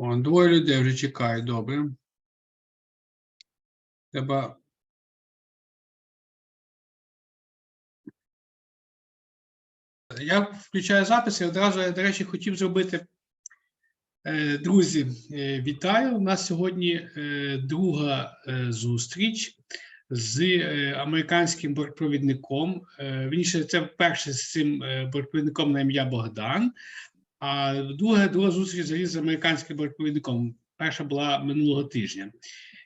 О, двоє людей вже чекають, добре. Треба. Я включаю запис і одразу, я, до речі, хотів зробити. Друзі, вітаю! У нас сьогодні друга зустріч з американським бортпровідником. Вірніше, це вперше з цим бортпровідником на ім'я Богдан, а друга зустріч взагалі з американським бортпровідником. Перша була минулого тижня.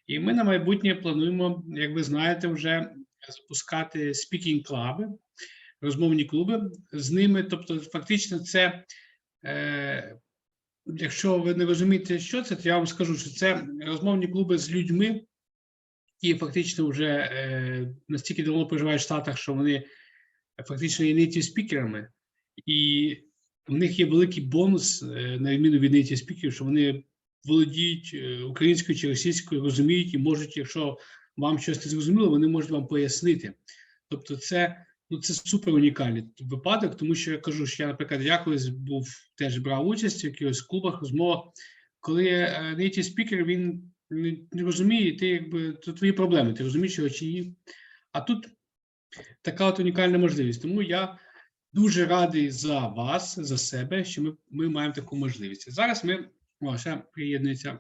І ми на майбутнє плануємо, як ви знаєте, вже запускати speaking клуби, розмовні клуби з ними. Тобто, фактично, це, якщо ви не розумієте, що це, то я вам скажу, що це розмовні клуби з людьми, які фактично вже настільки давно проживають в Штатах, що вони фактично є native спікерами. І в них є великий бонус, на відміну від native спікерів, що вони володіють українською чи російською, розуміють і можуть, якщо вам щось не зрозуміло, вони можуть вам пояснити. Тобто це супер унікальний випадок, тому що я кажу, що я, наприклад, я колись теж брав участь в якихось клубах, розмовах, коли native спікер, він не розуміє, ти якби, це твої проблеми, ти розумієш його чи ні. А тут така от унікальна можливість. Тому я дуже радий за вас, за себе, що ми маємо таку можливість. Зараз ще приєднується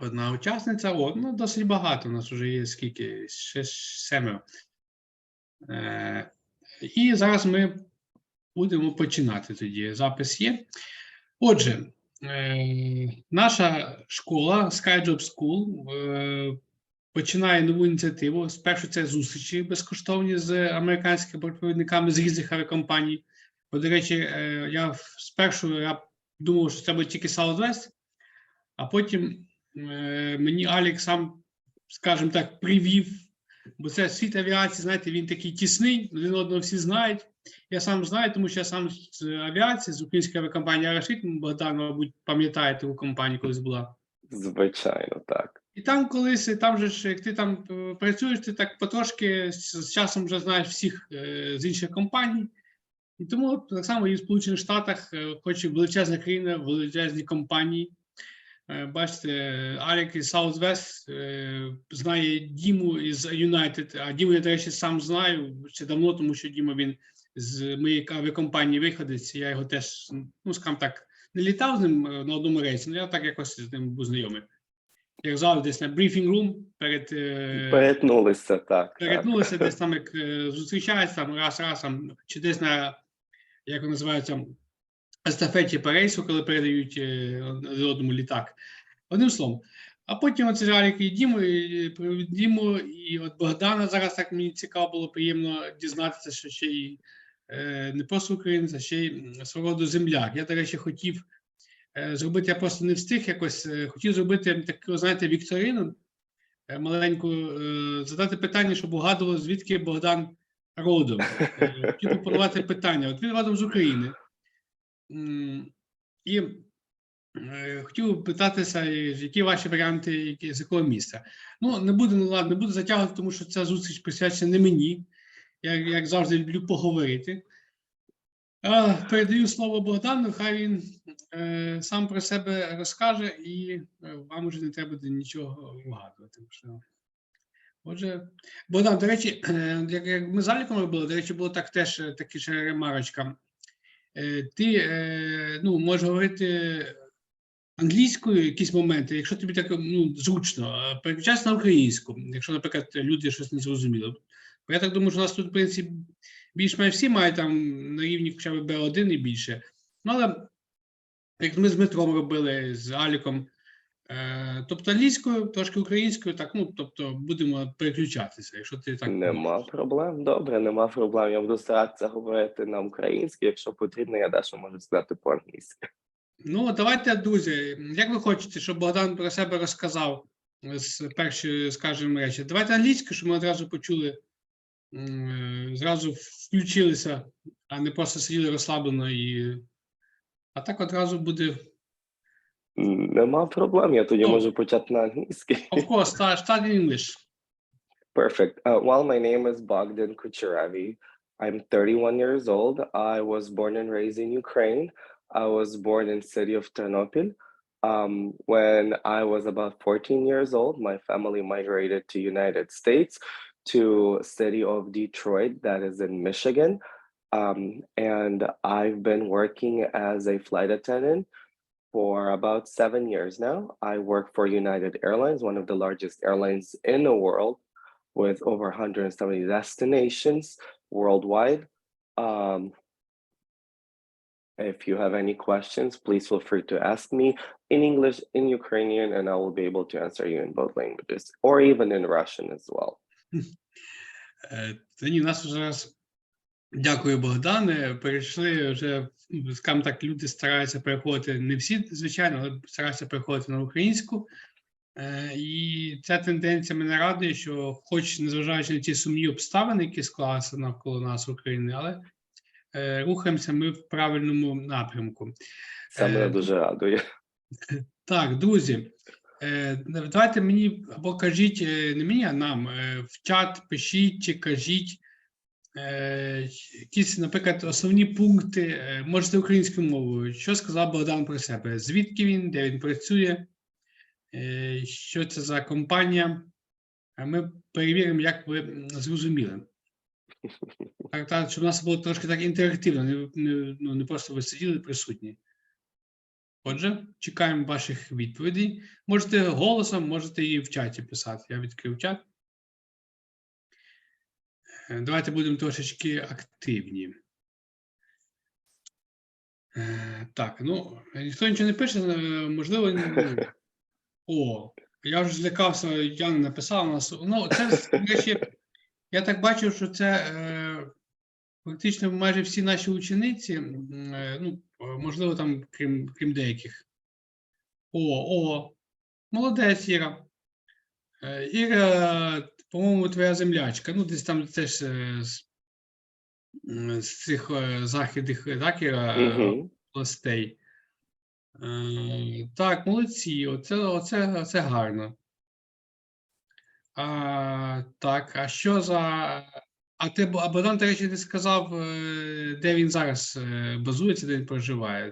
одна учасниця. Досить багато, у нас вже є скільки, 7. І зараз ми будемо починати тоді. Запис є. Отже, наша школа SkyJob School починає нову ініціативу. Спершу це зустрічі безкоштовні з американськими бортпровідниками з різних авіакомпаній. Бо, до речі, я думав, що це буде тільки Southwest, а потім мені Алік сам, скажімо так, привів, бо це світ авіації, знаєте, він такий тісний, один одного всі знають. Я сам знаю, тому що я сам з авіації, з української авіакомпанії «Аеросвіт», Богдан, мабуть, пам'ятаєте, таку компанію колись була. Звичайно, так. І там колись, там же ж, як ти там працюєш, ти так потрошки з часом вже знаєш всіх з інших компаній. І тому так само і в Сполучених Штатах, хоч і величезна країна, величезні компанії. Бачите, Алік із Southwest знає Діму із United, а Діму я, до речі, сам знаю ще давно, тому що Діма, він з моєї авіакомпанії виходить, я його теж, скажімо так, не літав з ним на одному рейсі, але я так якось з ним був знайомий. Як завжди, десь на брифінг рум перетнулися, так. Перетнулися, десь там, як зустрічаються, там, раз, чи десь на, як воно називається, естафеті по рейсу, коли передають одному літак. Одним словом. А потім оце Алік і Діму, і от Богдана зараз так мені цікаво було, приємно дізнатися, що ще й не просто українець, а ще й свого роду земляк. Я, до речі, хотів зробити, я просто не встиг якось, хотів зробити таку, знаєте, вікторину маленьку, задати питання, щоб угадували, звідки Богдан родом. Хотів пропонувати питання. От він родом з України. І хотів питатися, які ваші варіанти, з якого міста. Не буду затягувати, тому що ця зустріч присвячена не мені. Я, як завжди, люблю поговорити. Передаю слово Богдану, хай він сам про себе розкаже, і вам вже не треба буде нічого вгадувати. Отже, Богдан, до речі, як ми з Аліком робили, до речі, було теж така ще ремарочка. Ти можеш говорити англійською якісь моменти, якщо тобі так зручно, переключайся на українську, якщо, наприклад, люди щось не зрозуміли. Бо я так думаю, що у нас тут, в принципі, більш-менш всі мають там на рівні хоча б B1 і більше. Але, як ми з Дмитром робили, з Аліком, тобто англійською, трошки українською, так, тобто будемо переключатися, якщо ти так... Нема проблем, добре, нема проблем. Я буду старатися говорити на українській, якщо потрібно, я дещо можу сказати по-англійськи. Давайте, друзі, як ви хочете, щоб Богдан про себе розказав з першої, скажімо, речі? Давайте англійською, щоб ми одразу почули, зразу включилися, а не просто сиділи розслаблено А так одразу буде... Нема проблем, я тоді можу почати на англійській. Of course, start in English. Perfect. Well, my name is Bogdan Kucheravi. I'm 31 years old. I was born and raised in Ukraine. I was born in city of Ternopil. When I was about 14 years old, my family migrated to United States to city of Detroit, that is in Michigan. And I've been working as a flight attendant for about 7 years now. I work for United Airlines, one of the largest airlines in the world, with over 170 destinations worldwide. If you have any questions, please feel free to ask me in English, in Ukrainian, and I will be able to answer you in both languages, or even in Russian as well. Тоді нас вже раз, дякую, Богдане, перейшли вже, скажімо так, люди стараються переходити, не всі, звичайно, але стараються переходити на українську. І ця тенденція мене радує, що хоч незважаючи на ті сумні обставини, які склалися навколо нас в Україні, але рухаємося ми в правильному напрямку. Це мене дуже радує. Так, друзі, давайте мені, або кажіть, не мені, а нам, в чат пишіть чи кажіть якісь, наприклад, основні пункти, можете українською мовою. Що сказав Богдан про себе? Звідки він, де він працює, що це за компанія? Ми перевіримо, як ви зрозуміли. Так, щоб у нас було трошки так інтерактивно, не просто ви сиділи присутні. Отже, чекаємо ваших відповідей. Можете голосом, можете і в чаті писати. Я відкрив чат. Давайте будемо трошечки активні. Так, ну, ніхто нічого не пише, можливо, О, я вже злякався, Яна написала нас. Ну, це, речі, я так бачу, що це фактично майже всі наші учениці, ну, можливо, там, крім деяких. Молодець, Іра. Іра, по-моєму, твоя землячка. Ну, десь там теж з цих західних, так, Іра, областей. Так, молодці, оце гарно. Так, а що за... А Богдан, до речі, не сказав, де він зараз базується, де він проживає.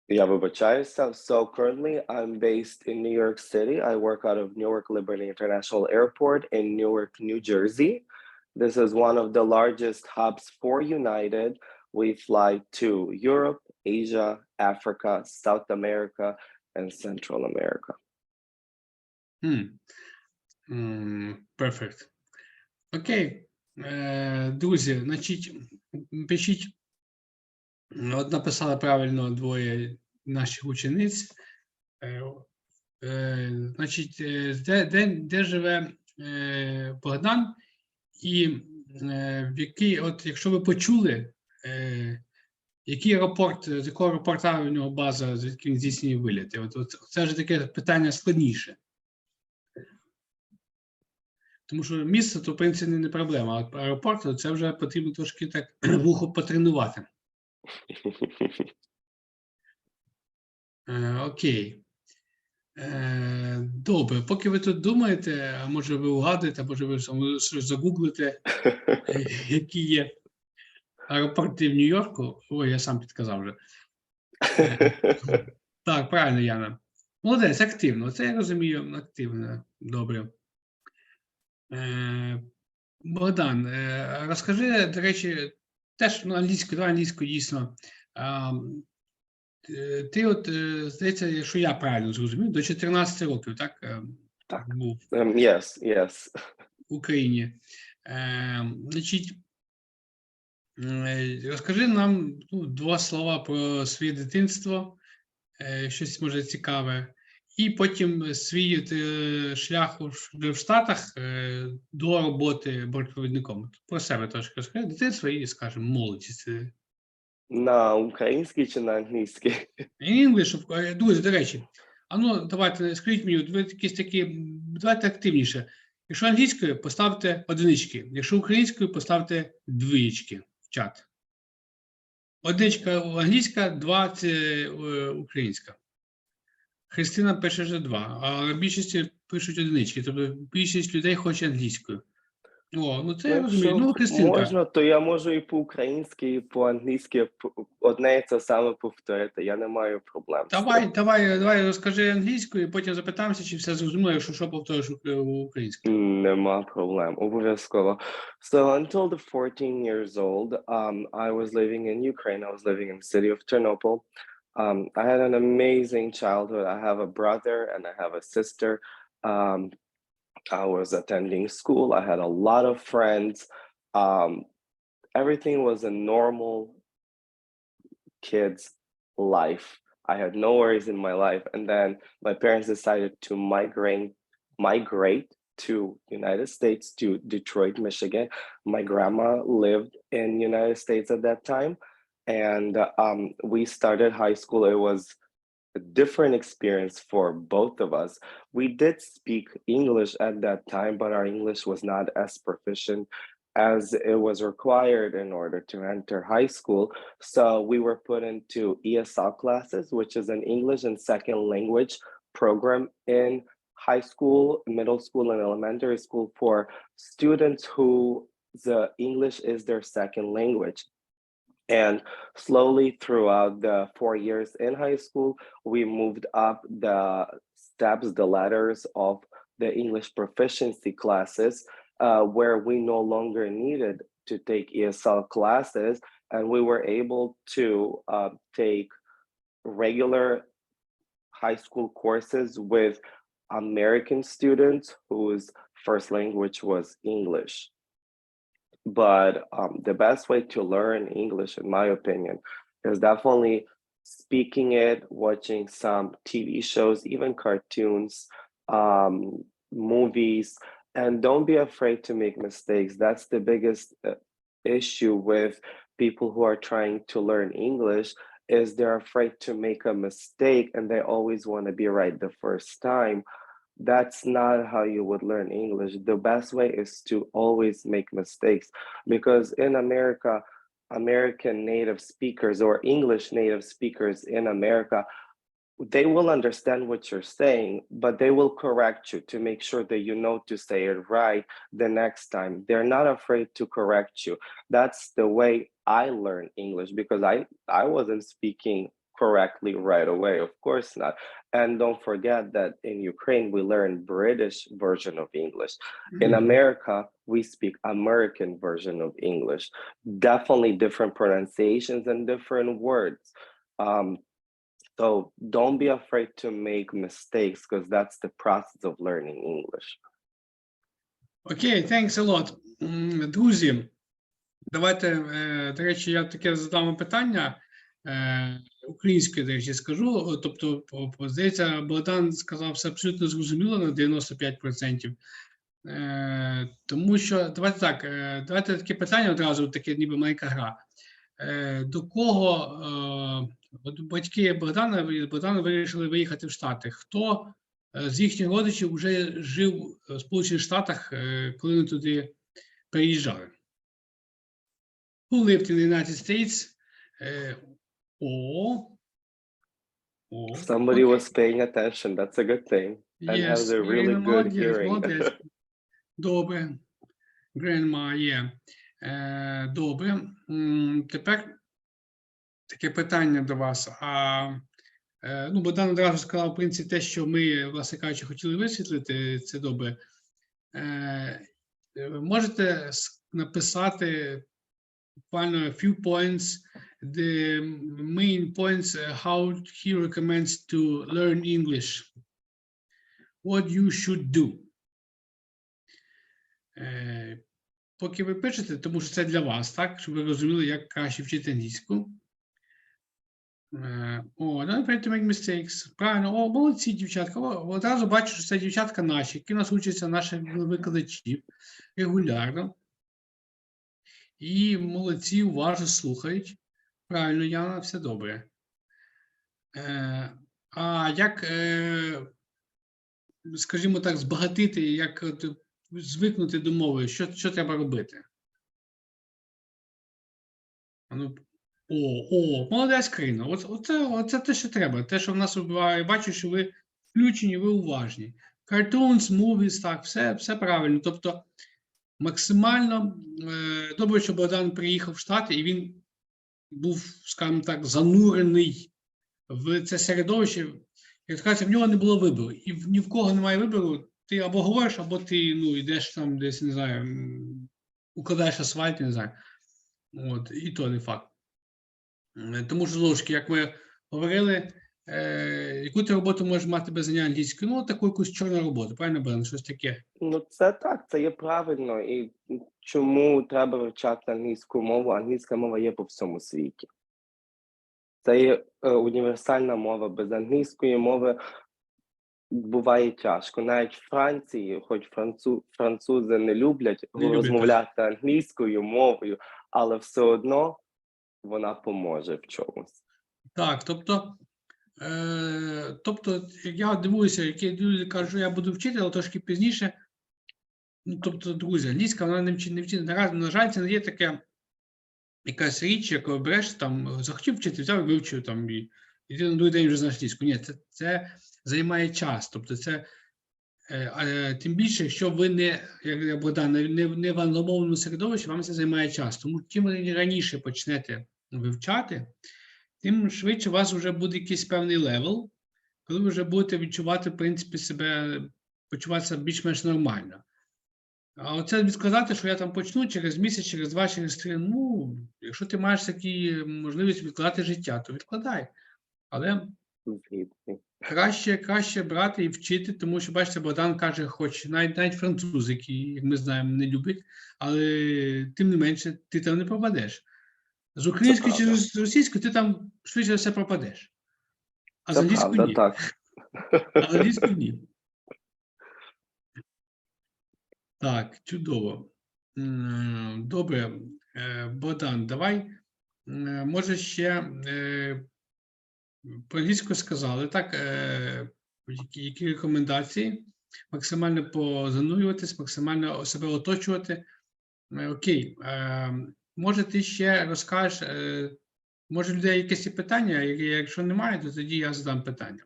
Я вибачаюся. So currently I'm based in New York City. I work out of Newark Liberty International Airport in Newark, New Jersey. This is one of the largest hubs for United. We fly to Europe, Asia, Africa, South America, and Central America. Perfect. Окей. Друзі, значить, пишіть. От написали правильно двоє наших учениць. Значить, де живе Богдан і в який, от якщо ви почули, який аеропорт, з якого аеропорта в нього база, звідки він здійснює виліти? От це вже таке питання складніше. Тому що місце, то, в принципі, не проблема, а аеропорт, то це вже потрібно трошки так вухо потренувати. Окей. Добре, поки ви тут думаєте, а може ви угадуєте, а може ви щось загуглите, які є аеропорти в Нью-Йорку. Ой, я сам підказав вже. Так, правильно, Яна. Молодець, активно. Це я розумію, активно. Добре. Богдан, розкажи, до речі, теж англійською дійсно. Ти от, здається, якщо я правильно зрозумів, до 14 років, так? Так. Був Yes. в Україні. Значить, розкажи нам два слова про своє дитинство, щось, може, цікаве, і потім свій шлях в Штатах до роботи бортпровідником. Про себе трошки розкажи, дитинство і, скажімо, молодість. На українській чи на англійській? English, друзі, до речі. Давайте, скажіть мені, ви якісь такі, давайте активніше. Якщо англійською, поставте одинички. Якщо українською, поставте двоєчки в чат. Одиничка англійська, 2 – це українська. Христина пише вже 2, а більшість пишуть одинички. Тобто більшість людей хоче англійською. О, ну це Ну, я розумію. Ну, якщо Христинка, можна, то я можу і по-українськи, і по-англійськи одне і це саме повторити. Я не маю проблем з цим. давай розкажи англійською, і потім запитаємося, чи все зрозуміло, якщо що, повториш українською. Нема проблем, обов'язково. So until the 14 years old, I was living in Ukraine. I was living in the city of Ternopil. I had an amazing childhood. I have a brother and I have a sister. I was attending school. I had a lot of friends. Um, Everything was a normal kid's life. I had no worries in my life. And then my parents decided to migrate to United States, to Detroit, Michigan. My grandma lived in United States at that time. And we started high school. It was a different experience for both of us. We did speak English at that time, but our English was not as proficient as it was required in order to enter high school. So we were put into ESL classes, which is an English and second language program in high school, middle school, and elementary school for students who the English is their second language. And slowly throughout the 4 years in high school, we moved up the steps, the ladders of the English proficiency classes, where we no longer needed to take ESL classes, and we were able to take regular high school courses with American students whose first language was English. But the best way to learn English, in my opinion, is definitely speaking it, watching some TV shows, even cartoons, movies, and don't be afraid to make mistakes. That's the biggest issue with people who are trying to learn English, is they're afraid to make a mistake and they always want to be right the first time. That's not how you would learn English. The best way is to always make mistakes, because in America, American native speakers or English native speakers in America, they will understand what you're saying, but they will correct you to make sure that you know to say it right the next time. They're not afraid to correct you. That's the way I learned English, because I wasn't speaking correctly right away, of course not. And don't forget that in Ukraine, we learn British version of English. In America, we speak American version of English. Definitely different pronunciations and different words. So don't be afraid to make mistakes, because that's the process of learning English. Окей, thanks a lot. Друзі, давайте, до речі, я таке задам питання, українською, до речі, скажу. Тобто, здається, Богдан сказав все абсолютно зрозуміло на 95%. Тому що, давайте так, давайте таке питання одразу, таке ніби маленька гра. До кого от батьки Богдана вирішили виїхати в Штати? Хто з їхніх родичів вже жив в Сполучених Штатах, коли вони туди переїжджали? Who lived in the United States? Somebody was paying attention. That's a good thing. And has a really good hearing. Добре. Grandma, є. Добре. Тепер таке питання до вас. Богдан одразу сказав, в принципі, те, що ми, власне кажучи, хотіли висвітлити, це добре. Можете написати буквально a few points, the main points, how he recommends to learn English. What you should do. Поки ви пишете, тому що це для вас, так? Щоб ви розуміли, як краще вчити англійську. Don't afraid to make mistakes. Правильно, молодці, дівчатка. Одразу бачу, що це дівчатка наші, які нас учаться наших викладачів регулярно. І молодці, уважно слухають. Правильно, Яна, все добре. А як, скажімо так, збагатити, як звикнути до мови, що треба робити? Молодець, Крино. Оце те, що треба. Те, що в нас буває, бачу, що ви включені, ви уважні. Cartoons, movies, так, все правильно. Тобто, максимально добре, що Богдан приїхав в Штати, і він був, скажімо так, занурений в це середовище. Як кажуть, в нього не було вибору. І ні в кого немає вибору. Ти або говориш, або ти йдеш там десь, не знаю, укладаєш асфальт, не знаю. От, і то не факт. Тому що, знову ж таки, як ми говорили, яку ти роботу можеш мати без знання англійської? Ну, таку якусь чорну роботу, правильно, Богдан? Щось таке. Ну, це так, це є правильно. І чому треба вивчати англійську мову? Англійська мова є по всьому світі. Це є універсальна мова. Без англійської мови буває тяжко. Навіть в Франції, хоч французи не люблять розмовляти англійською мовою, але все одно вона поможе в чомусь. Так, тобто я дивуюся, які люди кажуть, що я буду вчити, але трошки пізніше. Ну, тобто, друзі, англійська, вона не вчить. На жаль, це не є таке якась річ, яку береш, там, захотів вчити, взяв, вивчив, там, і ти на другий день вже знаєш англійську. Ні, це займає час. Тобто, це, тим більше, якщо ви не, як Богдан, не в англомовному середовищі, вам це займає час. Тому чим ви раніше почнете вивчати, тим швидше у вас вже буде якийсь певний левел, коли ви вже будете відчувати, в принципі, почуватися більш-менш нормально. А оце відкладати, що я там почну через місяць, через 2, через 3, ну, якщо ти маєш такі можливість відкладати життя, то відкладай. Але краще брати і вчити, тому що, бачите, Богдан каже, хоч навіть французи, які, як ми знаємо, не люблять, але тим не менше ти там не пропадеш. З українською чи з російською ти там швидше за все пропадеш. А з англійською ні. Так. А з англійською ні. Так, чудово. Добре, Богдан, давай, може ще по англійську сказали, так, які рекомендації? Максимально позанурюватись, максимально себе оточувати. Окей, може ти ще розкажеш, може людей якісь питання, якщо немає, то тоді я задам питання.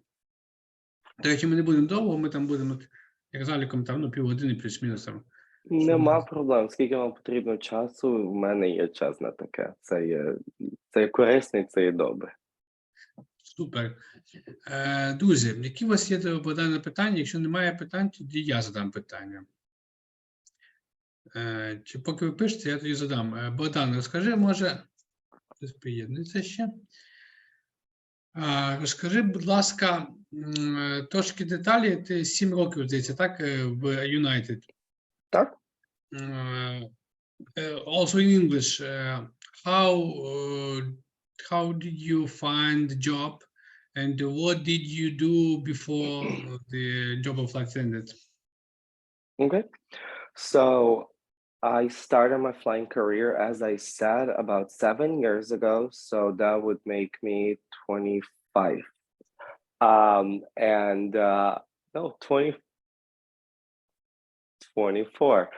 До речі, ми не будемо довго, ми там будемо, як заліком, там, півгодини плюс-мінус. Нема проблем. Скільки вам потрібно часу, в мене є час на таке. Це є корисно і це є добре. Супер. Друзі, які у вас є до Богдана питання? Якщо немає питань, тоді я задам питання. Чи поки ви пишете, я тоді задам. Богдан, розкажи, може, хтось приєднується ще. Розкажи, будь ласка, трошки деталі. Ти 7 років, здається, так, в United? Так. Also in English, how did you find the job and what did you do before the job of flight attendant? Okay. So I started my flying career, as I said, about 7 years ago. So that would make me 25. 24.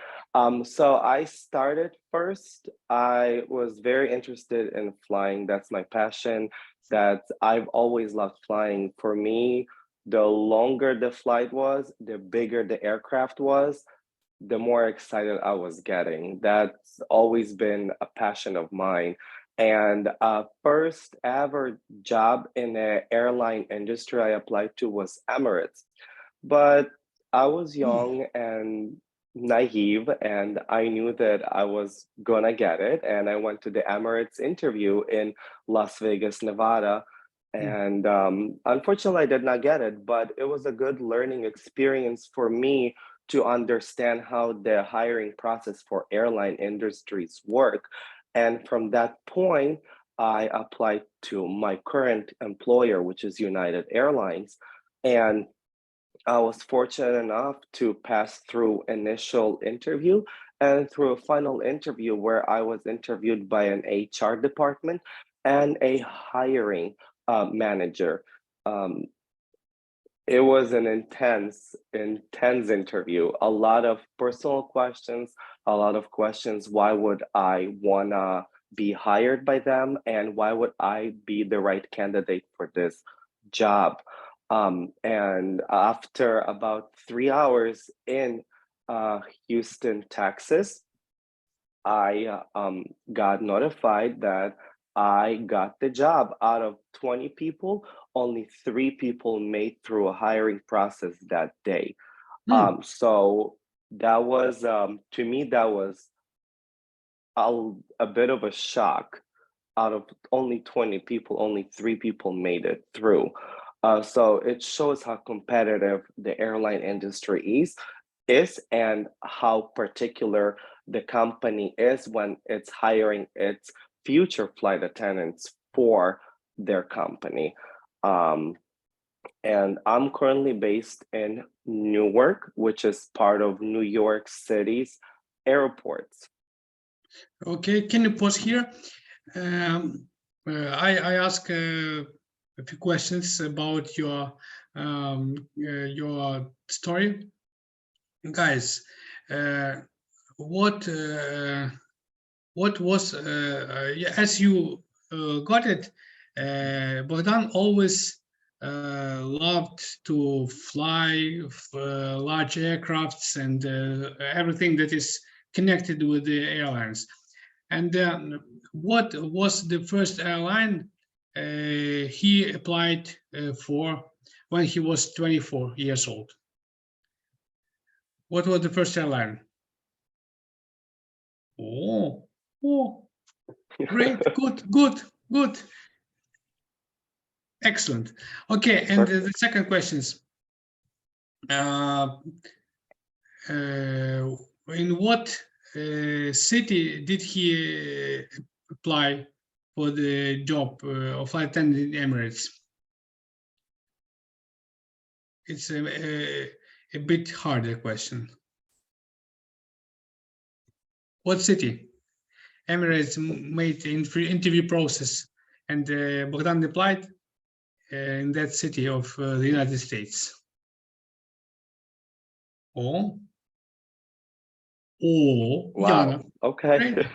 So I started first. I was very interested in flying. That's my passion. That I've always loved flying. For me, the longer the flight was, the bigger the aircraft was, the more excited I was getting. That's always been a passion of mine. And first ever job in the airline industry I applied to was Emirates. But I was young and naive, and I knew that I was gonna get it. And I went to the Emirates interview in Las Vegas, Nevada. And unfortunately, I did not get it, but it was a good learning experience for me to understand how the hiring process for airline industries work. And from that point, I applied to my current employer, which is United Airlines. And I was fortunate enough to pass through initial interview and through a final interview where I was interviewed by an HR department and a hiring manager. It was an intense interview. A lot of personal questions, a lot of questions. Why would I wanna be hired by them? And why would I be the right candidate for this job? And after about 3 hours in Houston, Texas, I got notified that I got the job. Out of 20 people, only 3 people made through a hiring process that day. So that was, to me, that was a bit of a shock. Out of only 20 people, only 3 people made it through. So it shows how competitive the airline industry is and how particular the company is when it's hiring its future flight attendants for their company. And I'm currently based in Newark, which is part of New York City's airports. Okay, can you pause here? I ask a few questions about your story, guys. What was as you got it? Bogdan always loved to fly large aircrafts and everything that is connected with the airlines. And what was the first airline he applied for when he was 24 years old? What was the first airline? Oh, great, good. Excellent. Okay, and the second questions. In what city did he apply for the job of flight attendant in Emirates? It's a bit harder question. What city? Emirates made interview process, and Bogdan applied in that city of the United States. Wow. Yana. Okay.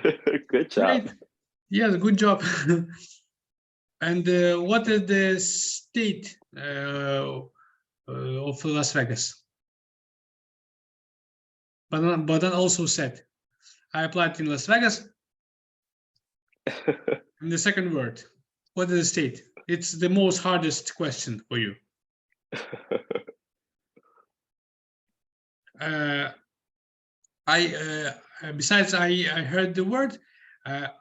Good job. Great. Yes, good job. And what is the state of Las Vegas? Bogdan also said, I applied in Las Vegas. And the second word, what is the state? It's the most hardest question for you. Besides, I heard the word.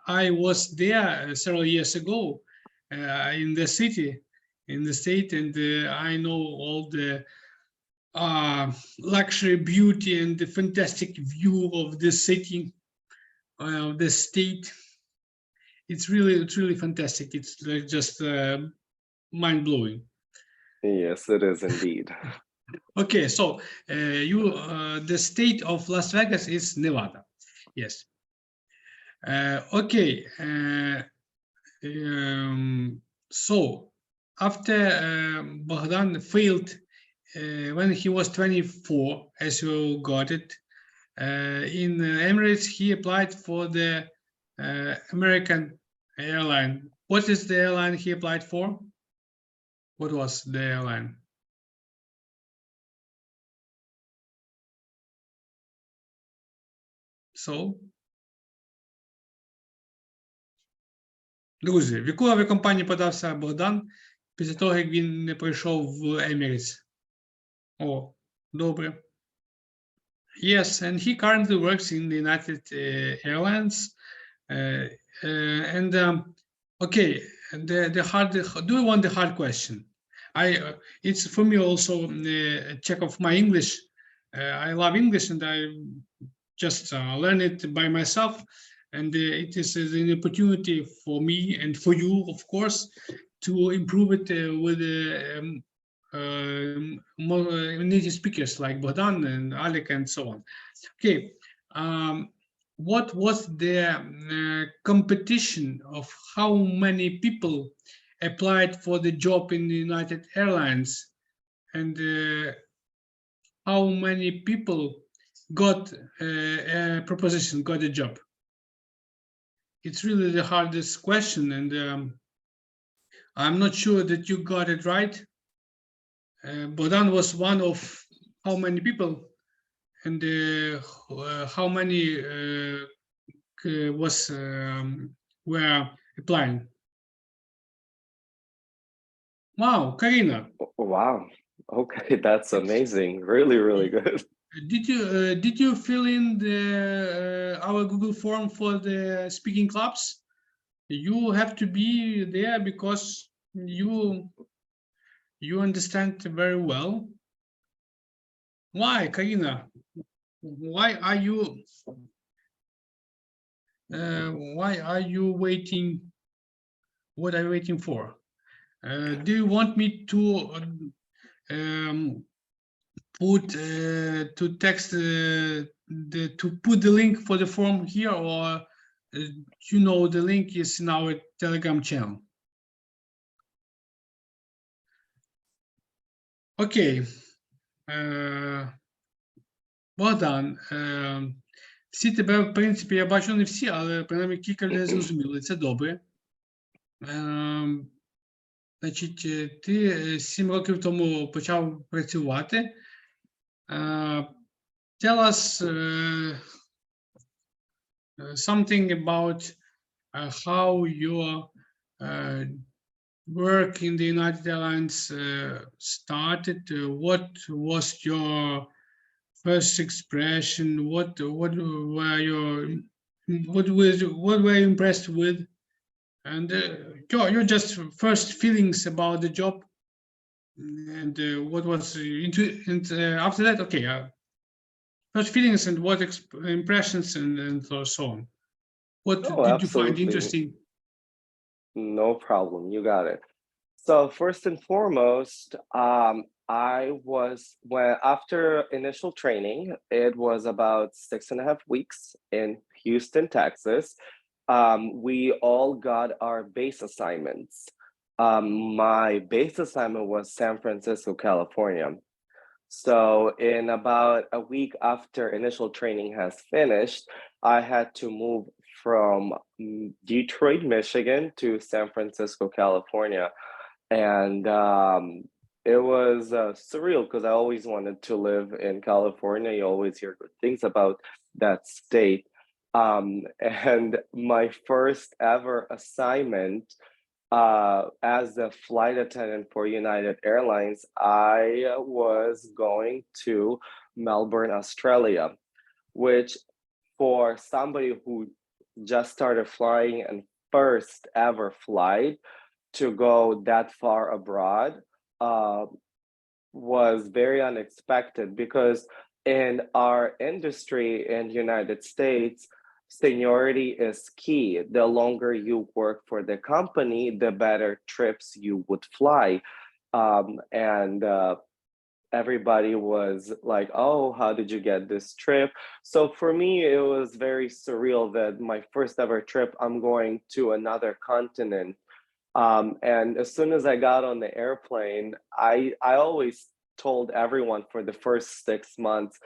I was there several years ago in the city, in the state, and I know all the luxury, beauty, and the fantastic view of the city, of the state. It's really fantastic. It's just mind-blowing. Yes, it is indeed. Okay, so the state of Las Vegas is Nevada. Yes. Okay. So after Bogdan failed when he was 24, as you got it, in Emirates, he applied for the American airline. What is the airline he applied for? What was the airline? So, друзі, в яку авіакомпанію подався Богдан після того, як він не пройшов в Emirates? О, добре. Yes, and he currently works in the United Airlines. Okay, do you want the hard question? It's for me also a check of my English. I love English and I just learn it by myself, and it is an opportunity for me and for you, of course, to improve it with more native speakers like Bogdan and Alec and so on. Okay, what was the competition of how many people applied for the job in the United Airlines, and how many people got a proposition, got a job? It's really the hardest question, and I'm not sure that you got it right. Bogdan was one of how many people, and how many were applying? Wow, Karina. Wow. Okay, that's amazing. Really, really good. Did you fill in the our Google form for the speaking clubs? You have to be there because you understand very well. Why, Karina? Why are you waiting? What are you waiting for? Do you want me to put to text to put the link for the form here, or you know the link is in our Telegram channel? Окей. Богдан, всі тебе, в принципі, я бачу не всі, але принаймні кілька людей зрозуміли. Це добре. Значить, ти 7 років тому почав працювати. Tell us something about how your work in the United Airlines started. What was your first expression? What were you impressed with? And your just first feelings about the job, and what was after that, okay, first feelings and what impressions and so on. What did you find interesting? No problem, you got it. So first and foremost, after initial training, it was about 6.5 weeks in Houston, Texas. We all got our base assignments. My base assignment was San Francisco, California. So in about a week after initial training has finished, I had to move from Detroit, Michigan to San Francisco, California. And it was surreal because I always wanted to live in California. You always hear good things about that state. And my first ever assignment as a flight attendant for United Airlines, I was going to Melbourne, Australia, which for somebody who just started flying and first ever flight to go that far abroad was very unexpected, because in our industry in the United States, seniority is key. The longer you work for the company, the better trips you would fly. And everybody was like, oh, how did you get this trip? So for me, it was very surreal that my first ever trip, I'm going to another continent. And as soon as I got on the airplane, I always told everyone for the first 6 months,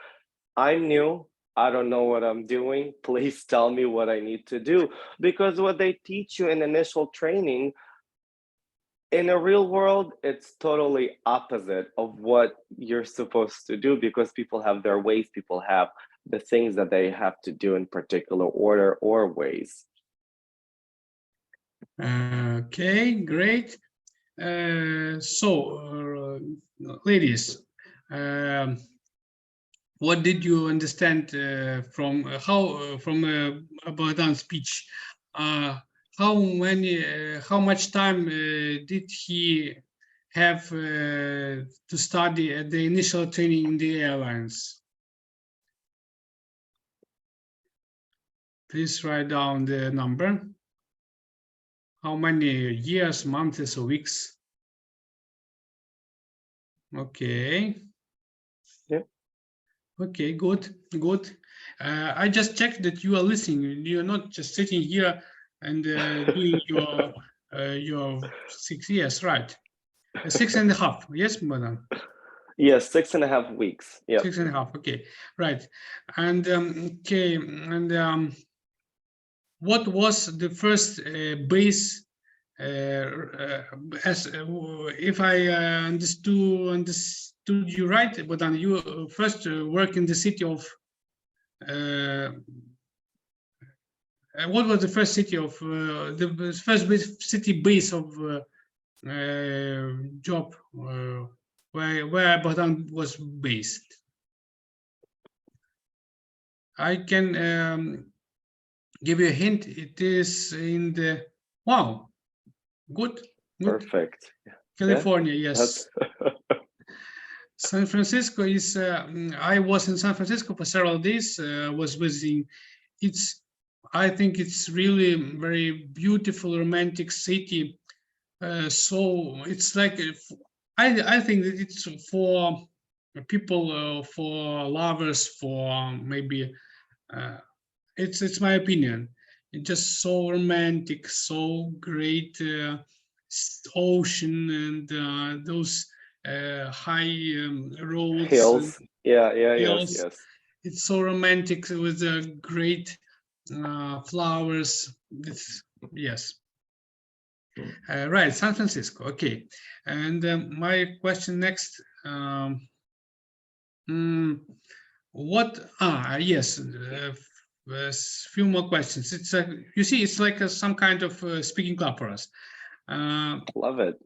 I'm new, I don't know what I'm doing, please tell me what I need to do. Because what they teach you in initial training, in a real world, it's totally opposite of what you're supposed to do, because people have their ways, people have the things that they have to do in particular order or ways. Okay, great. Ladies, what did you understand from Bogdan's speech? How much time did he have to study at the initial training in the airlines? Please write down the number. How many years, months, or weeks? Okay. Yeah. Okay, good. I just checked that you are listening. You're not just sitting here and doing your 6 years, right? 6.5, yes, Bogdan? Yes, 6.5 weeks. Yeah. 6.5, okay, right. And what was the first base? If I understood you right, Bogdan, you first work in the city of what was the first city of the first city base of job where Bogdan was based? I can give you a hint. It is in the good. Perfect. California, yes. That's San Francisco is. I was in San Francisco for several days. Was visiting. I think it's really very beautiful, romantic city. So it's like I think that it's for people, for lovers, for maybe. It's my opinion. It's just so romantic, so great ocean and those high roads. hills. Yeah, Hills. yes. It's so romantic with the great flowers. Yes. Right, San Francisco. Okay. And my question next. What? Yes. A few more questions. It's you see, it's like some kind of speaking club for us. Love it.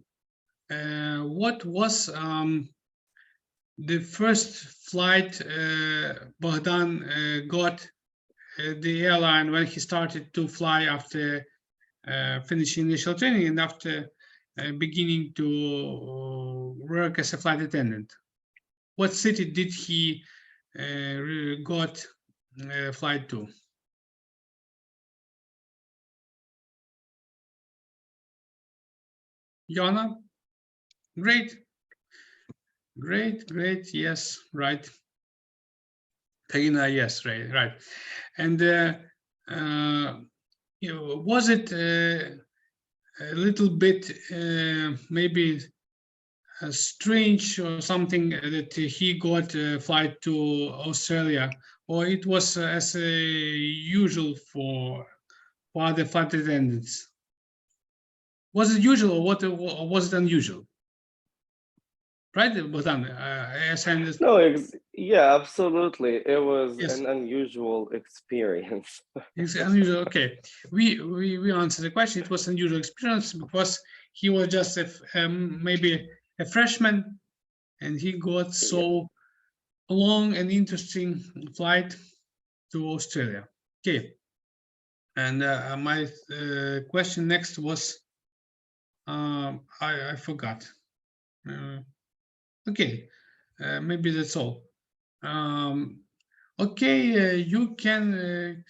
What was the first flight Bogdan got the airline when he started to fly after finishing initial training and after beginning to work as a flight attendant? What city did he got flight to? Jana? Great. Yes, right. Karina, yes, right. And was it a little bit maybe strange or something that he got a flight to Australia, or it was as usual for other flight attendants? Was it usual or was it unusual? Right, Bogdan? No, yeah, absolutely. It was Yes. an unusual experience. It's unusual. Okay, we answered the question. It was an unusual experience because he was just maybe a freshman, and he got so long and interesting flight to Australia. Okay, and my question next was I forgot. Okay, maybe that's all. Okay, you can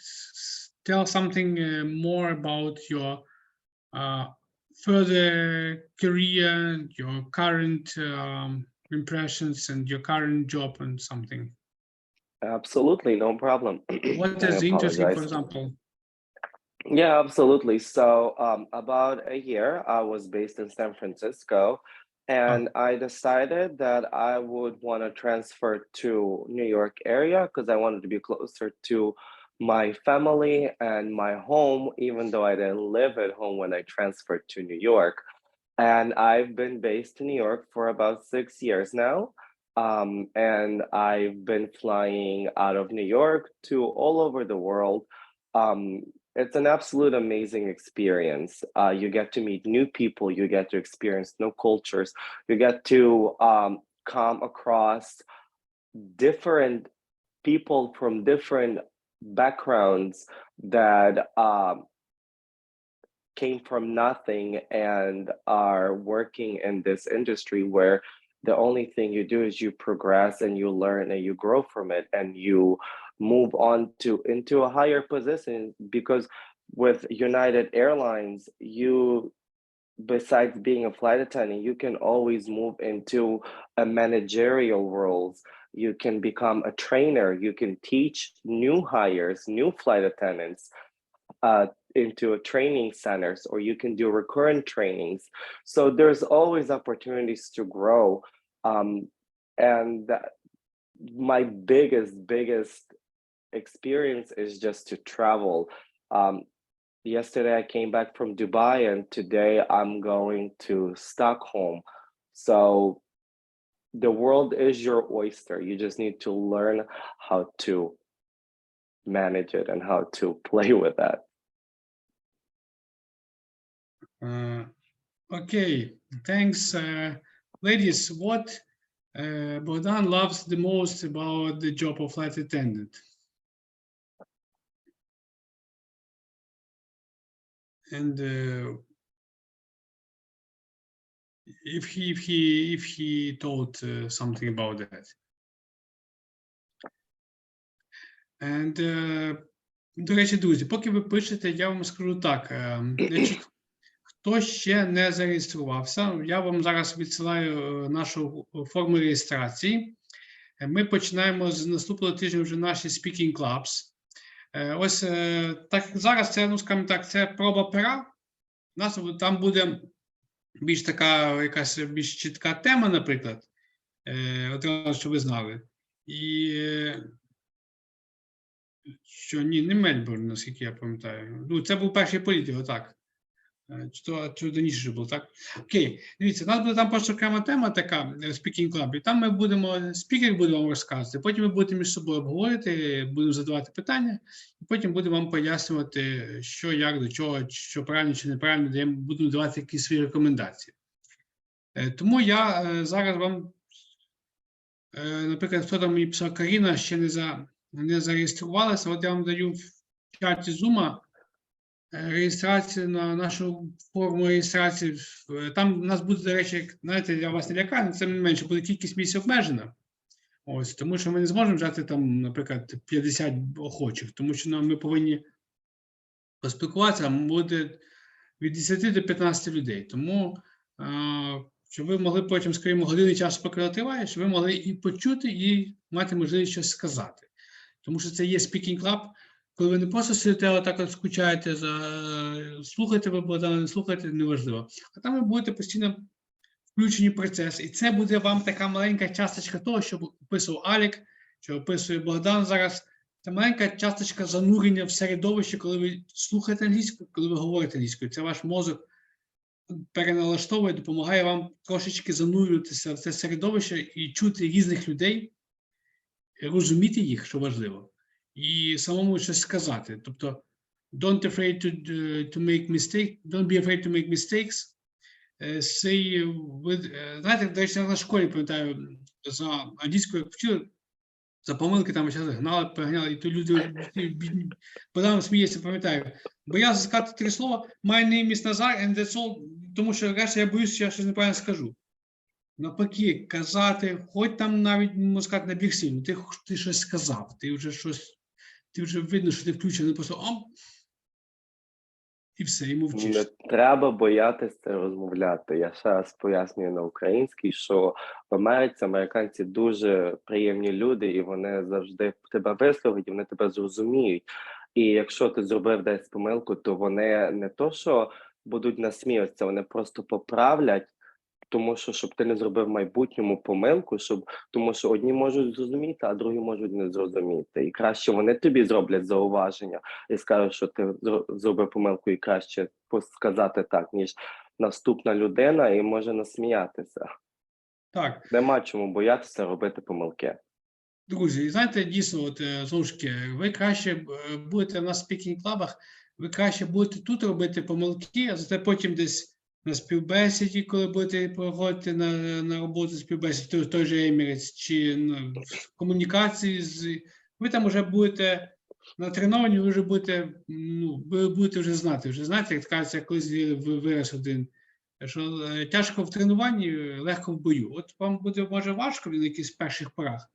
tell something more about your further career, your current impressions, and your current job and something. Absolutely, no problem. What I is interesting, for apologize. example? Yeah, absolutely. So about a year, I was based in San Francisco, and I decided that I would want to transfer to New York area because I wanted to be closer to my family and my home, even though I didn't live at home when I transferred to New York. And I've been based in New York for about 6 years now. And I've been flying out of New York to all over the world. It's an absolute amazing experience. You get to meet new people, you get to experience new cultures, you get to come across different people from different backgrounds that came from nothing and are working in this industry where the only thing you do is you progress and you learn and you grow from it and you move on to into a higher position. Because with United Airlines, you, besides being a flight attendant, you can always move into a managerial roles. You can become a trainer, you can teach new hires, new flight attendants into a training centers, or you can do recurrent trainings. So there's always opportunities to grow. And my biggest experience is just to travel. Yesterday I came back from Dubai, and today I'm going to Stockholm. So the world is your oyster. You just need to learn how to manage it and how to play with that. Okay, thanks. Ladies, what Bogdan loves the most about the job of flight attendant? And if he told something about that. And до речі, друзі, поки ви пишете, я вам скажу так. Значить, хто ще не зареєструвався, я вам зараз відсилаю нашу форму реєстрації. Ми починаємо з наступного тижня вже наші speaking clubs. Ось так зараз це, ну скажімо так, це проба пера. У нас там буде більш така, якась більш чітка тема, наприклад, от, що ви знали. І що ні, не Мельбурн, наскільки я пам'ятаю. Ну, це був перший політик, так. Чи раніше було, так? Окей, дивіться, у нас буде там просто окрема тема така, Speaking Club, і там ми будемо, спікер буде вам розказувати, потім ми будемо між собою обговорити, будемо задавати питання, і потім будемо вам пояснювати, що, як, до чого, що правильно, чи неправильно, де будемо давати якісь свої рекомендації. Тому я зараз вам, наприклад, хто там мені писав, Каріна ще не зареєструвалася, от я вам даю в чаті Zoom реєстрацію на нашу форму реєстрації. Там у нас буде, до речі, знаєте, я вас не лякаю, але це не менше, буде кількість місць обмежена. Ось, тому що ми не зможемо взяти там, наприклад, 50 охочих, тому що ми повинні поспілкуватися, а буде від 10 до 15 людей. Тому, щоб ви могли потім, скажімо, години часу, поки вона триває, щоб ви могли і почути, і мати можливість щось сказати. Тому що це є Speaking Club, коли ви не просто сидите, отак от скучаєте, слухайте ви Богдана, не слухайте, неважливо. А там ви будете постійно включені в процес. І це буде вам така маленька часточка того, що описував Алік, що описує Богдан зараз. Це маленька часточка занурення в середовище, коли ви слухаєте англійську, коли ви говорите англійською. Це ваш мозок переналаштовує, допомагає вам трошечки занурюватися в це середовище і чути різних людей, розуміти їх, що важливо, і самому щось сказати. Тобто, don't be afraid to make mistakes. Знаєте, до речі, на школі, пам'ятаю, за англійською вчили, за помилки там зараз гнали, переганяли, і то люди, Богдан сміється, пам'ятаю. Боявся сказати 3 слова, my name is Назар, and that's all, тому що решта я боюсь, що я щось неправильно скажу. Навпаки, казати, хоч там навіть, можна сказати, на біг сильно, ти щось сказав, ти вже видно, що ти включений, просто і все, і мовчиш. Не треба боятися розмовляти. Я ще раз пояснюю на українській, що в Америці американці дуже приємні люди, і вони завжди тебе вислухають, і вони тебе зрозуміють. І якщо ти зробив десь помилку, то вони не то, що будуть насміятися, вони просто поправлять, тому що, щоб ти не зробив в майбутньому помилку, тому що одні можуть зрозуміти, а другі можуть не зрозуміти. І краще вони тобі зроблять зауваження і скажуть, що ти зробив помилку, і краще сказати так, ніж наступна людина, і може насміятися. Так. Нема чому боятися робити помилки. Друзі, і знаєте, дійсно, от, знову ж таки, ви краще будете на спікінг-клабах, ви краще будете тут робити помилки, а зате потім десь на співбесіді, коли будете проходити на роботу співбесіді, той же Емірець, чи в комунікації, ви там вже будете натреновані, ви вже будете, ви будете вже знати, як кажеться, колись вираз один, що тяжко в тренуванні, легко в бою. От вам буде, може, важко на якихось перших порах.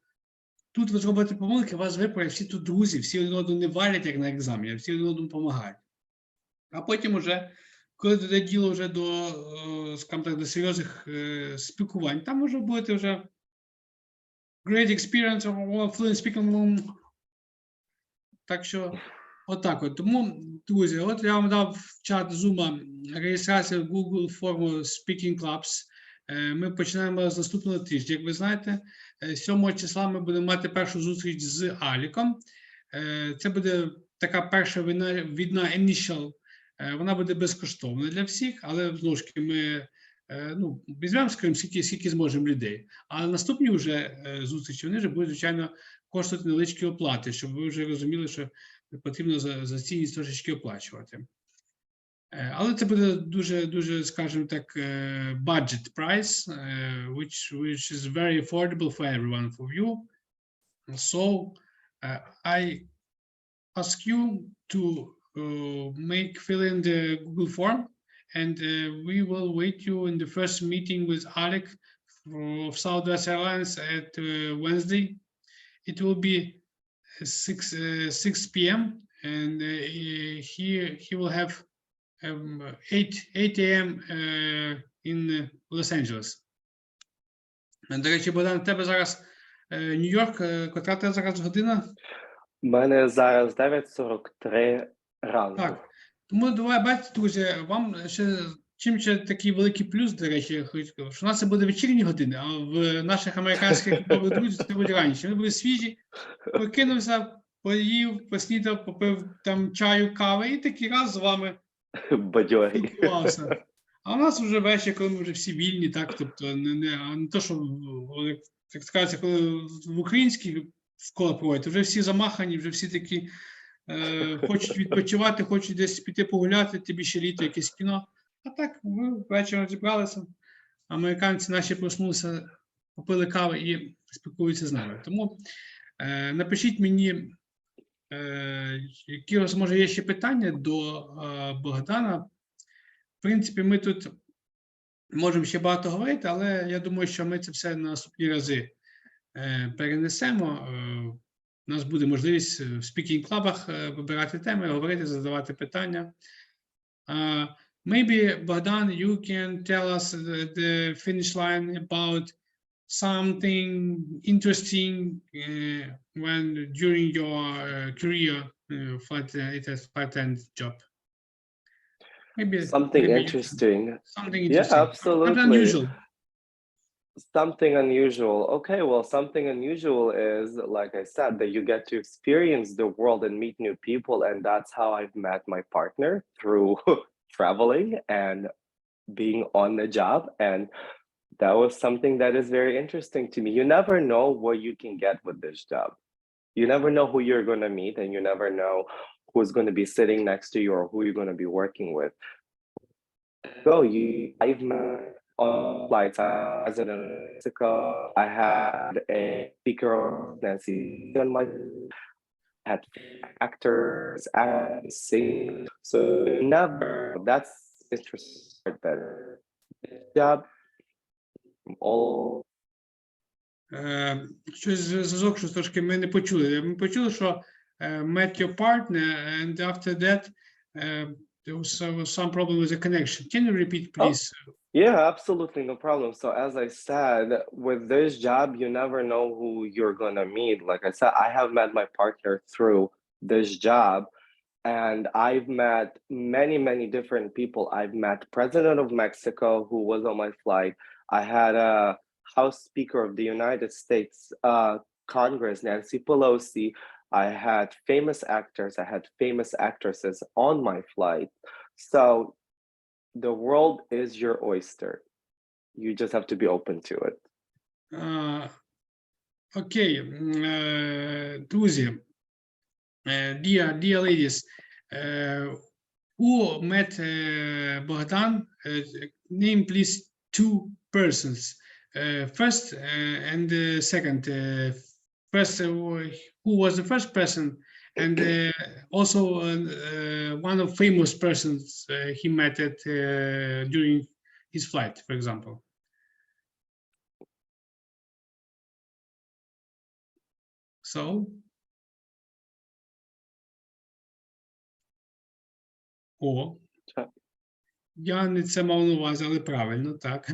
Тут ви зробите помилки, вас виправлять всі тут друзі, всі один одного не валять, як на екзамені, а всі один одному допомагають. А потім вже, коли дійде діло вже до, скажімо так, до серйозних спілкувань, там може бути вже great experience of fluent speaking. Так що, отак от. Тому, друзі, от я вам дав в чат Zoom реєстрацію в Google форму Speaking Clubs. Ми починаємо з наступного тижня. Як ви знаєте, 7 числа ми будемо мати першу зустріч з Аліком. Це буде така перша відна initial. Вона буде безкоштовна для всіх, але, знову ж таки, ми візьмемо, скажімо, скільки зможемо людей. А наступні вже зустрічі, вони вже будуть, звичайно, коштувати невеличкі оплати, щоб ви вже розуміли, що потрібно за цінність трошечки оплачувати. Але це буде дуже, скажімо так, budget price, which is very affordable for everyone, for you. So I ask you to fill in the Google form, and we will wait you in the first meeting with Alec of Southwest Airlines at Wednesday. It will be 6 p.m. and he will have 8 a.m. in Los Angeles. До речі, Богдан, у тебе зараз Нью-Йорк, котра тебе зараз година? У мене зараз 9:43 ранку. Так, тому давай, бачите, друзі, вам чим ще такий великий плюс, до речі, я хочу сказати, що у нас це буде вечірні години, а в наших американських друзів це буде раніше. Вони будуть свіжі, прокинувся, поїв, поснідав, попив там чаю, кави і такий раз з вами Бадьорий. спілкувався. А у нас вже вечір, коли ми вже всі вільні, так, тобто не то, що, як сказати, коли в українській школи проводять, вже всі замахані, вже всі такі хочуть відпочивати, хочуть десь піти погуляти, тобі ще літо, якесь кіно. А так, ми ввечері зібралися, американці наші проснулися, попили кави і спілкуються з нами. Тому напишіть мені, які у вас, може, є ще питання до Богдана. В принципі, ми тут можемо ще багато говорити, але я думаю, що ми це все на наступні рази перенесемо. У нас буде можливість в спікінг-клабах вибирати теми, говорити, задавати питання. Maybe, Bogdan, you can tell us the finish line about something interesting when during your career flight attendant job. Maybe Something interesting. Something interesting. Yeah, absolutely. Something unusual. Something unusual. Okay, well, something unusual is, like I said, that you get to experience the world and meet new people. And that's how I've met my partner, through traveling and being on the job. And that was something that is very interesting to me. You never know what you can get with this job. You never know who you're going to meet, and you never know who's going to be sitting next to you or who you're going to be working with. So I've met on flights as in Mexico. I had a speaker, Nancy, on my had actors and sing. So never. That's interesting. Better job. All. Щось зв'язок, що трошки ми не почули. Ми почули, що met your partner, and after that there was some problem with the connection. Can you repeat, please? Oh, yeah, absolutely, no problem. So as I said, with this job, you never know who you're gonna meet. Like I said, I have met my partner through this job, and I've met many different people. I've met President of Mexico, who was on my flight. I had a House Speaker of the United States Congress, Nancy Pelosi. I had famous actors. I had famous actresses on my flight. So the world is your oyster. You just have to be open to it. Okay, друзі, dear ladies, who met Bogdan? Name please 2 persons. First and second. First, who was the first person, and also one of famous persons he met at during his flight, for example. So, я не це мав на увазі, але правильно, так.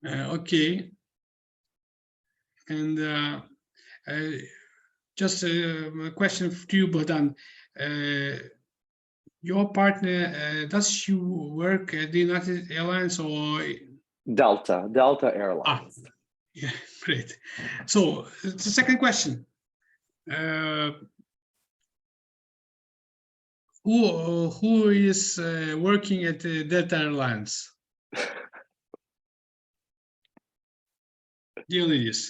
Okay. And just a question to you, Bogdan. Your partner, does she work at the United Airlines or Delta Airlines? Yeah, great. So the second question: who is working at Delta Airlines? Dear ladies,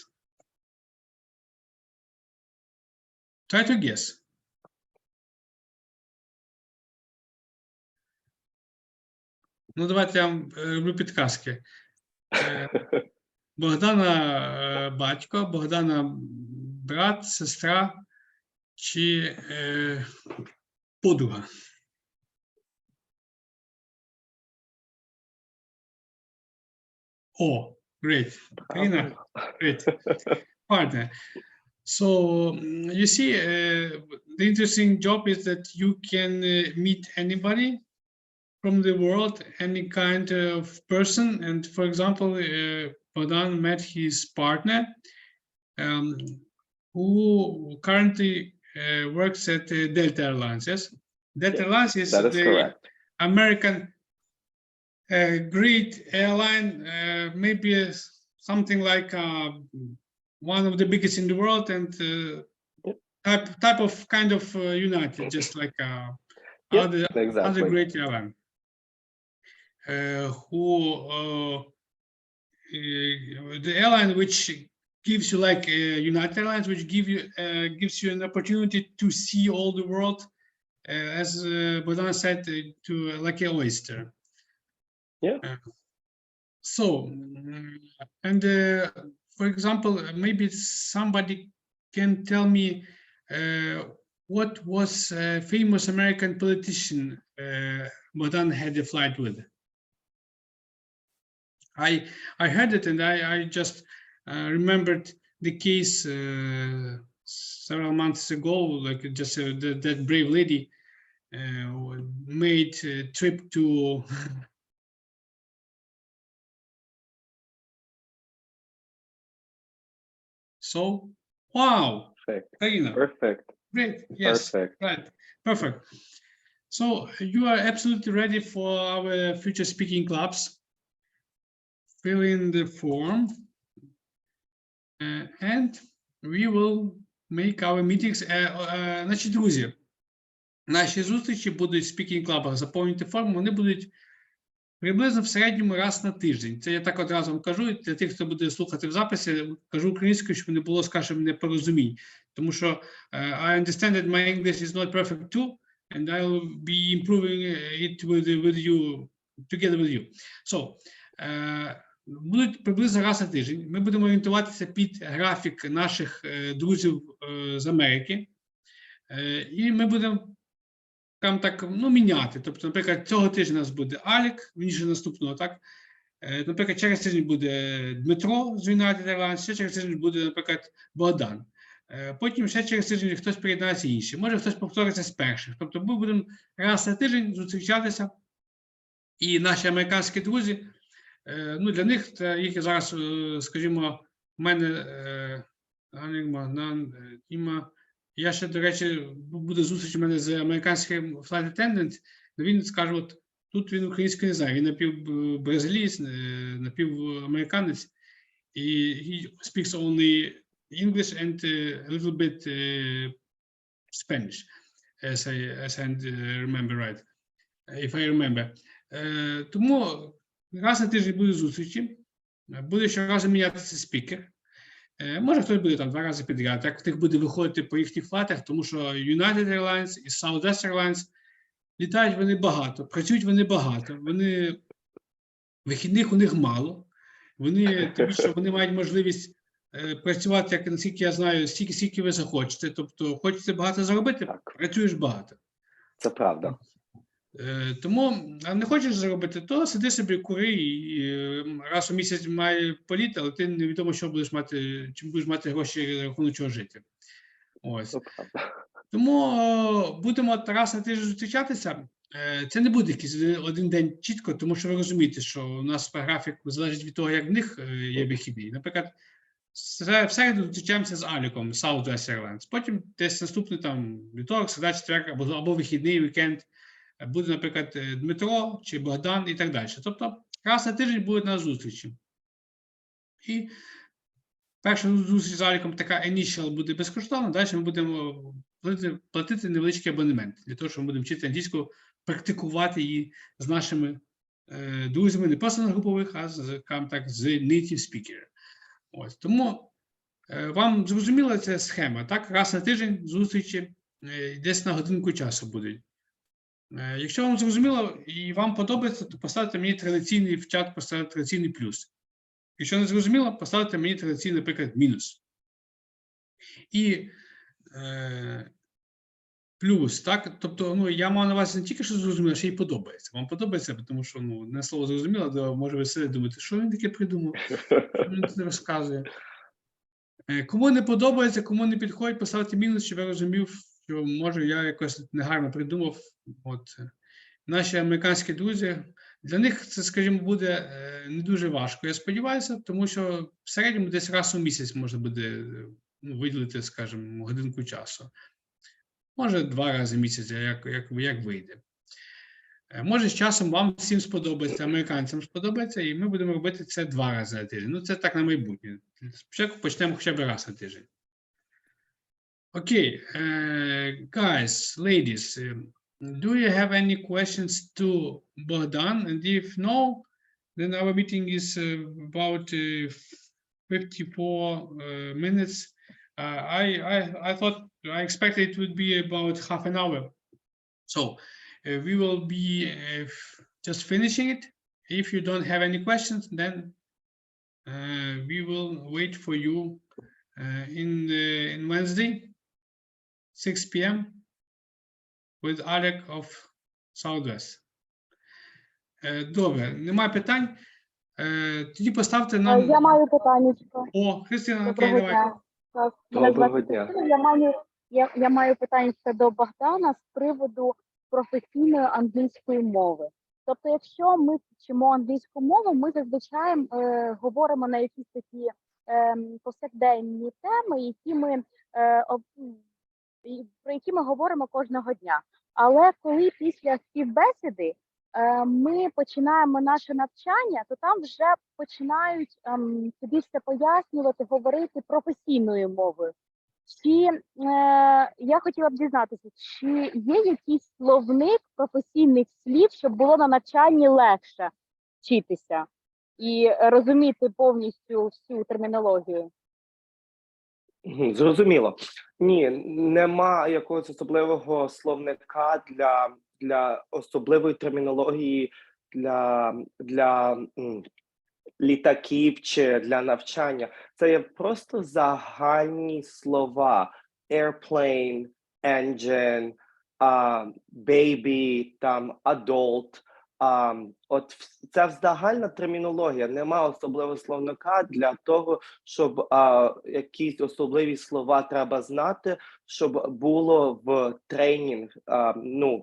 try to guess. Ну, давайте я вам роблю підказки. Богдана батько, Богдана брат, сестра чи подруга? О, great. Каріна, great. Partner. So you see, the interesting job is that you can meet anybody from the world, any kind of person. And for example, Bogdan met his partner, who currently works at Delta Airlines. Yes, Delta Airlines is That is the correct. American great airline, maybe something like one of the biggest in the world, and type of kind of United, just like other great airline. The airline which gives you like United Airlines, which gives you an opportunity to see all the world, as Bogdan said, to like an oyster. Yeah. So, and for example, maybe somebody can tell me what was a famous American politician Bogdan had a flight with. I heard it, and I just remembered the case several months ago, like just that brave lady made a trip to So, wow, Karina. Perfect. Great, yes, Perfect. right, perfect. So you are absolutely ready for our future speaking clubs. Fill in the form, and we will make our meetings. Значить, друзі, наші зустрічі будуть в спікінг-клабах. Заповнюйте форму, вони будуть приблизно в середньому раз на тиждень. Це я так одразу вам кажу. Для тих, хто буде слухати в записі, кажу українською, щоб не було, скажімо, непорозумінь. Тому що I understand that my English is not perfect too, and I will be improving it with you, together with you. So, будуть приблизно раз на тиждень. Ми будемо орієнтуватися під графік наших друзів з Америки. І ми будемо там так, ну, міняти. Тобто, наприклад, цього тижня у нас буде Алік, він же наступного, так? Наприклад, через тиждень буде Дмитро з United Airlines, ще через тиждень буде, наприклад, Богдан. Потім ще через тиждень хтось приєднається інший. Може, хтось повториться з перших. Тобто, ми будемо раз на тиждень зустрічатися. І наші американські друзі, ну, для них, їх зараз, скажімо, в мене, я ще, до речі, буде зустріч у мене з американським flight attendant, він скаже, от тут він українською не знає, він напівбразилієць, напівамериканець, і he speaks only English and a little bit Spanish, as I remember right, if I remember. Тому раз на тиждень буде зустрічі, буде щоразу мінятися спікер. Може, хтось буде там 2 рази підряд, як в тих буде виходити по їхніх флатах, тому що United Airlines і Southwest Airlines літають вони багато, працюють вони багато, вихідних у них мало, тому що вони мають можливість працювати, як, наскільки я знаю, стільки ви захочете, тобто хочете багато заробити, працюєш багато. Це правда. Тому, а не хочеш заробити, то сиди собі, кури, і раз у місяць має політ, але ти невідомо, що будеш мати, чим будеш мати гроші, рахунок чого жити. Ось. Тому будемо раз на тиждень зустрічатися. Це не буде якийсь один день чітко, тому що ви розумієте, що у нас графік залежить від того, як в них є вихідний. Наприклад, в середу зустрічаємося з Аліком, Southwest Airlines. Потім десь наступний там вівторок, середа, четвер або вихідний вікенд. Буде, наприклад, Дмитро чи Богдан і так далі. Тобто, раз на тиждень будуть на зустрічі. І перша зустріч з Аліком, така initial, буде безкоштовна, далі ми будемо платити невеличкий абонемент, для того, щоб ми будемо вчити англійську, практикувати її з нашими друзями, не просто на групових, а з native speaker. Ось. Тому вам зрозуміла ця схема, так? Раз на тиждень зустрічі, десь на годинку часу будуть. Якщо вам зрозуміло і вам подобається, то поставте мені традиційний в чат, поставте традиційний плюс. Якщо не зрозуміло, поставте мені традиційний, наприклад, мінус. І плюс, так? Тобто, я маю на увазі не тільки, що зрозуміло, а ще й подобається. Вам подобається, тому що, не слово зрозуміло, то може ви сидите думати, що він таке придумав, що він тут розказує. Кому не подобається, кому не підходить, поставте мінус, щоб я розумів, що, може, я якось негарно придумав. Наші американські друзі, для них це, скажімо, буде не дуже важко, я сподіваюся, тому що в середньому десь раз у місяць можна буде виділити, скажімо, годинку часу. Може, 2 рази в місяць, як вийде. Може, з часом вам всім сподобається, американцям сподобається, і ми будемо робити це 2 рази на тиждень. Це так на майбутнє. Спочатку почнемо хоча б раз на тиждень. Окей. Guys, ladies, do you have any questions to Bogdan? And if no, then our meeting is about 54 minutes. I thought, I expected it would be about half an hour. So we will be just finishing it. If you don't have any questions, then we will wait for you in Wednesday, 6 p.m. with Alec of Southwest. Добре, немає питань. Тоді поставте нам... Я маю питаннячко. О, Христина, окей, давай. Так, мене Доброго звати дня. Христина. Я маю питання до Богдана з приводу професійної англійської мови. Тобто, якщо ми вчимо англійську мову, ми зазвичай говоримо на якісь такі повсякденні теми, про які ми говоримо кожного дня. Але коли після співбесіди ми починаємо наше навчання, то там вже починають тобі все пояснювати, говорити професійною мовою. Я хотіла б дізнатися, чи є якийсь словник професійних слів, щоб було на навчанні легше вчитися і розуміти повністю всю термінологію? Зрозуміло. Ні, нема якогось особливого словника для особливої термінології для літаків чи для навчання. Це є просто загальні слова. Airplane, engine, baby, adult. От це загальна термінологія. Нема особливого словника для того, щоб якісь особливі слова треба знати, щоб було в тренінг,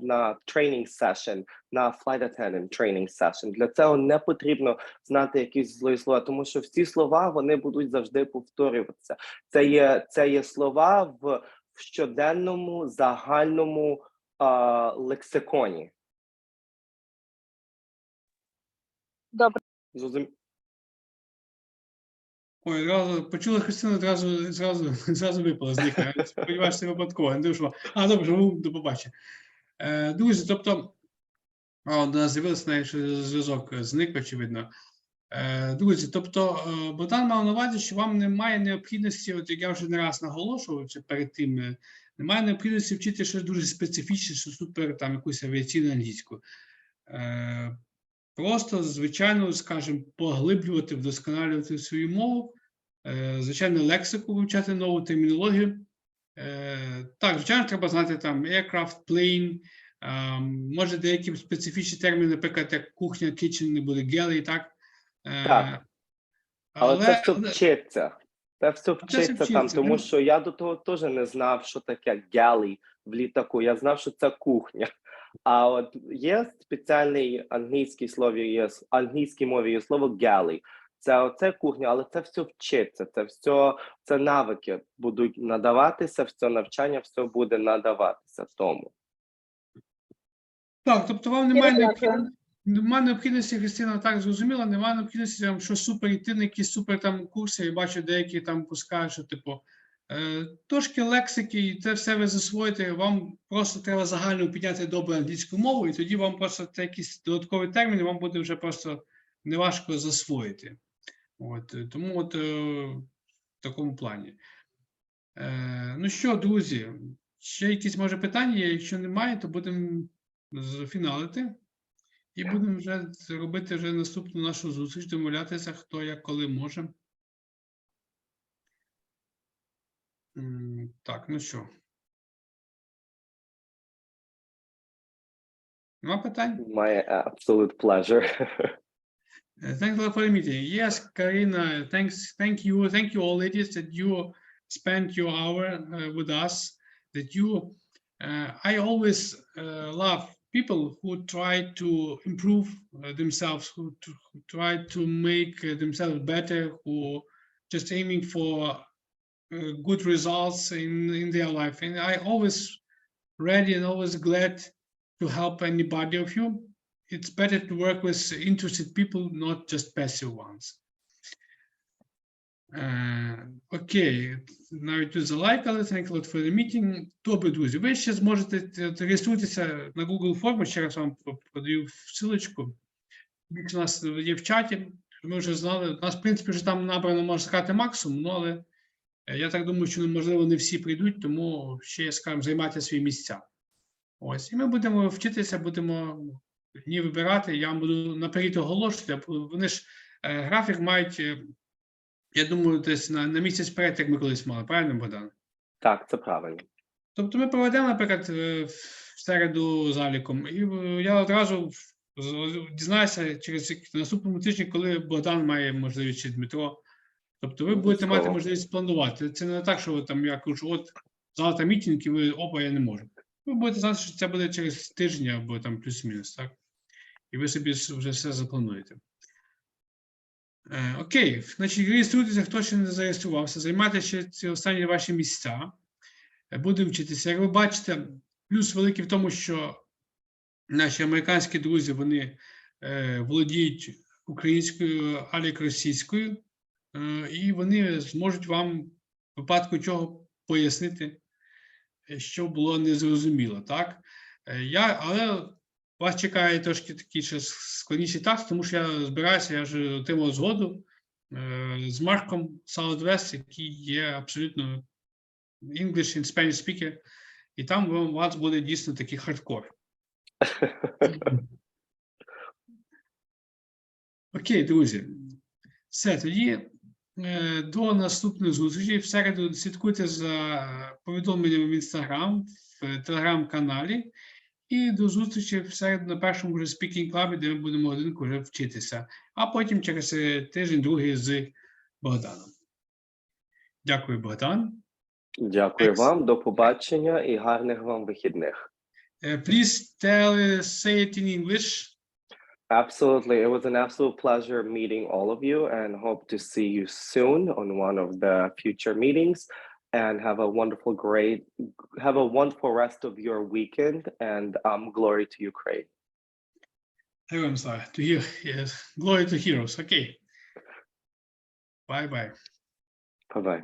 на training session, на flight attendant training session. Для цього не потрібно знати якісь злої слова, тому що всі слова, вони будуть завжди повторюватися. Це є слова в щоденному загальному лексиконі. Добре. Ой, почула Христина, зразу випала з них. Я сподіваюся, це випадково. Я не думаю, що... добре, до побачення. Друзі, тобто, у нас з'явився зв'язок, зник, очевидно. Друзі, тобто, Богдан мав на увазі, що вам немає необхідності, от як я вже не раз наголошував, чи перед тим, немає необхідності вчити щось дуже специфічне, що супер, якусь авіаційну англійську. Просто, звичайно, скажімо, поглиблювати, вдосконалювати свою мову, звичайно, лексику вивчати, нову термінологію. Так, звичайно, треба знати aircraft, plane, може деякі специфічні терміни, наприклад, як кухня, kitchen, не буде galley, так? Так, але це все вчиться. Це все вчиться там, тому що я до того теж не знав, що таке galley в літаку. Я знав, що це кухня. А от є спеціальний англійській мові є слово galley. Це кухня, але це все вчиться, це навики будуть надаватися, все навчання, все буде надаватися тому. Так, тобто вам немає необхідності, Христина так зрозуміла, немає необхідності щось супер йти на якісь супер курси, я бачу, деякі пускають, що трошки лексики, і це все ви засвоїте, вам просто треба загально підняти добре англійську мову, і тоді вам просто якісь додаткові терміни, вам буде вже просто неважко засвоїти. Тому в такому плані. Ну що, друзі, ще якісь, може, питання є? Якщо немає, то будемо зафіналити. І будемо вже робити вже наступну нашу зустріч, домовлятися, хто як коли може. Так, ну що. Нема питань? My absolute pleasure. Thanks a lot for the meeting. Yes, Karina, thank you all ladies that you spent your hour with us, that you, I always love people who try to improve themselves, who try to make themselves better, who just aiming for good results in their life. And I always ready and always glad to help anybody of you. It's better to work with interested people, not just passive ones. Окей, навіть тут залайкали, thank you a lot for the meeting. Добре, друзі, ви ще зможете реєструватися на Google форму, ще раз вам подаю ссылочку. Більше у нас є в чаті, ми вже знали, у нас, в принципі, вже там набрано, можна сказати, максимум, але я так думаю, що, можливо, не всі прийдуть, тому ще, скажімо, займати свої місця. Ось, і ми будемо вчитися, будемо дні вибирати, я вам буду наперед оголошувати, вони ж графік мають, я думаю, десь на місяць вперед, як ми колись мали, правильно, Богдан? Так, це правильно. Тобто ми проведемо, наприклад, в середу заліком, і я одразу дізнаюся через наступному тижні, коли Богдан має можливість, чи Дмитро. Тобто ви будете мати можливість планувати. Це не так, що ви там, я кажу, от завтра мітинг, і ви, опа, я не можу. Ви будете знати, що це буде через тиждень або там плюс-мінус, так? І ви собі вже все заплануєте. Окей, значить, реєструйтеся, хто ще не зареєструвався, займайте ще ці останні ваші місця. Будемо вчитися. Як ви бачите, плюс великий в тому, що наші американські друзі, вони володіють українською, а як російською, і вони зможуть вам в випадку чого пояснити, що було незрозуміло, так? Але вас чекає трошки такий ще складніший такт, тому що я збираюся, я вже отримав згоду з Марком Southwest, який є абсолютно English and Spanish speaker, і там у вас буде дійсно такий хардкор. Окей, друзі. Все, тоді до наступної зустрічі. В середу слідкуйте за повідомленнями в Інстаграм, в Телеграм-каналі. І до зустрічі в середу на першому вже спікінг-клабі, де ми будемо годинку вже вчитися. А потім через тиждень-другий з Богданом. Дякую, Богдан. Дякую вам, до побачення і гарних вам вихідних. Please say it in English. Absolutely. It was an absolute pleasure meeting all of you and hope to see you soon on one of the future meetings, and have a wonderful rest of your weekend, and glory to Ukraine. I'm sorry to hear. Yes. Glory to heroes. Okay. Bye-bye. Bye-bye.